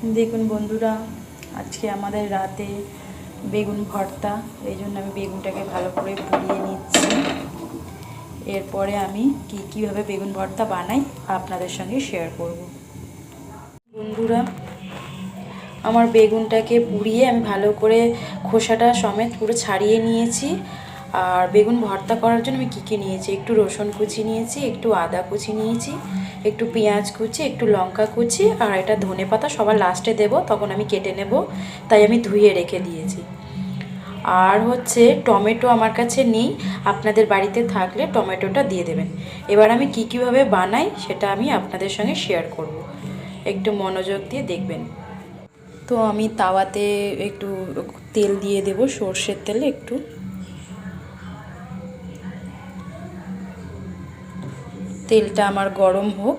দেখুন বন্ধুরা, আজকে আমাদের রাতে বেগুন ভর্তা। এই জন্য আমি বেগুনটাকে ভালো করে পুড়িয়ে নিচ্ছি। এরপরে আমি কীভাবে বেগুন ভর্তা বানাই আপনাদের সঙ্গে শেয়ার করব। বন্ধুরা, আমার বেগুনটাকে পুড়িয়ে আমি ভালো করে খোসাটা সমেত পুরো ছাড়িয়ে নিয়েছি। আর বেগুন ভর্তা করার জন্য আমি কী নিয়েছি, একটু রসুন কুচি নিয়েছি, একটু আদা কুচি নিয়েছি, একটু পেঁয়াজ কুচি, একটু লঙ্কা কুচি, আর এটা ধনেপাতা সবার লাস্টে দেব, তখন আমি কেটে নেব, তাই আমি ধুয়ে রেখে দিয়েছি। আর হচ্ছে টমেটো আমার কাছে নেই, আপনাদের বাড়িতে থাকলে টমেটোটা দিয়ে দেবেন। এবার আমি কীভাবে বানাই সেটা আমি আপনাদের সঙ্গে শেয়ার করব, একটু মনোযোগ দিয়ে দেখবেন। তো আমি তাওয়াতে একটু তেল দিয়ে দেব, সর্ষের তেলে একটু। তেলটা আমার গরম হোক।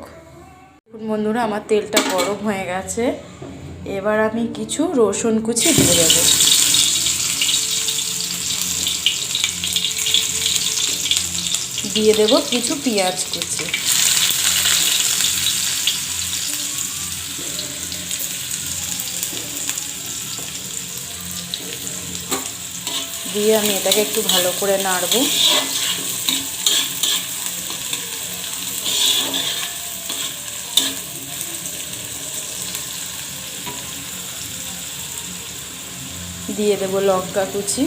বন্ধুরা, আমার তেলটা গরম হয়ে গেছে। এবার আমি কিছু রসুন কুচি দিয়ে দেব। দিয়ে দেব কিছু পেঁয়াজ কুচি। দিয়ে আমি এটাকে একটু ভালো করে নাড়ব। দিয়ে দেব লঙ্কা কুচি।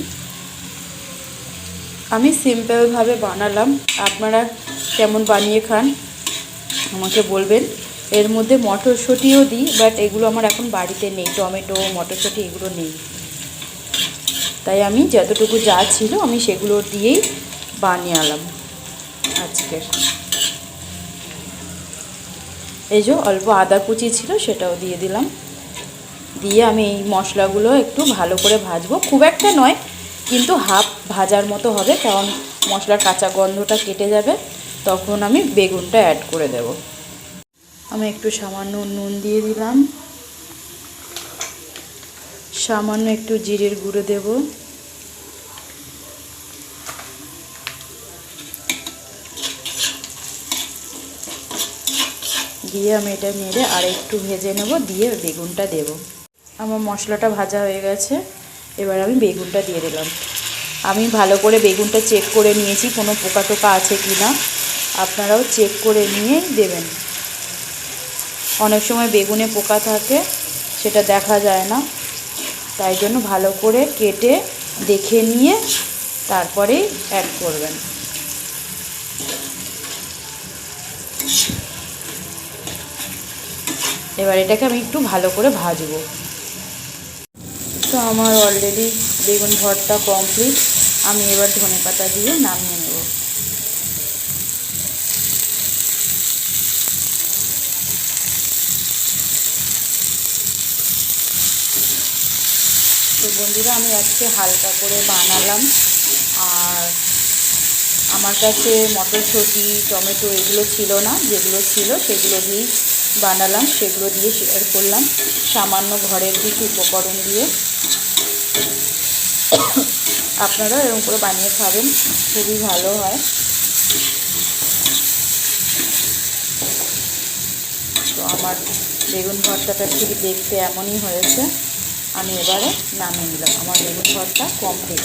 আমি সিম্পলভাবে বানালাম, আপনারা কেমন বানিয়ে খান আমাকে বলবেন। এর মধ্যে মটরশুঁটিও দিই, বাট এগুলো আমার এখন বাড়িতে নেই, টমেটো মটরশুঁটি এগুলো নেই, তাই আমি যতটুকু যা ছিল আমি সেগুলো দিয়েই বানিয়ে আজকের। এই যে অল্প আদা কুচি ছিল সেটাও দিয়ে দিলাম। দিয়ে আমি এই মশলাগুলো একটু ভালো করে ভাজবো, খুব একটা নয়, কিন্তু হাফ ভাজার মতো হবে, কারণ মশলার কাঁচা গন্ধটা কেটে যাবে, তখন আমি বেগুনটা অ্যাড করে দেব। আমি একটু সামান্য নুন দিয়ে দিলাম, সামান্য একটু জিরের গুঁড়ো দেব, দিয়ে আমি এটা নেড়ে আর একটু ভেজে নেব, দিয়ে বেগুনটা দেব। আমার মশলাটা ভাজা হয়ে গেছে, এবার আমি বেগুনটা দিয়ে দিলাম। আমি ভালো করে বেগুনটা চেক করে নিয়েছি কোনো পোকা টোকা আছে কি না, আপনারাও চেক করে নিয়ে দেবেন। অনেক সময় বেগুনে পোকা থাকে, সেটা দেখা যায় না, তাই জন্য ভালো করে কেটে দেখে নিয়ে তারপরেই অ্যাড করবেন। এবার এটাকে আমি একটু ভালো করে ভাজবো। তো আমার অলরেডি বেগুন ভর্তা কমপ্লিট। আমি এবার ধনেপাতা দিয়ে নামিয়ে নেব। তো বন্ধুরা, আমি আজকে হালকা করে বানালাম। আর আমার কাছে মটরশুঁটি টমেটো এগুলো ছিল না, যেগুলো ছিল সেগুলো দিয়েই বানালাম, সেগুলো দিয়ে শেয়ার করলাম, সামান্য ঘরের কিছু উপকরণ দিয়ে। আপনারা এরকম করে বানিয়ে খাবেন, খুবই ভালো হয়। তো আমার বেগুন ভর্তাটা ঠিক দেখতে এমনই হয়েছে। আমি এবারে নামিয়ে নিলাম, আমার বেগুন ভর্তা কমপ্লিট।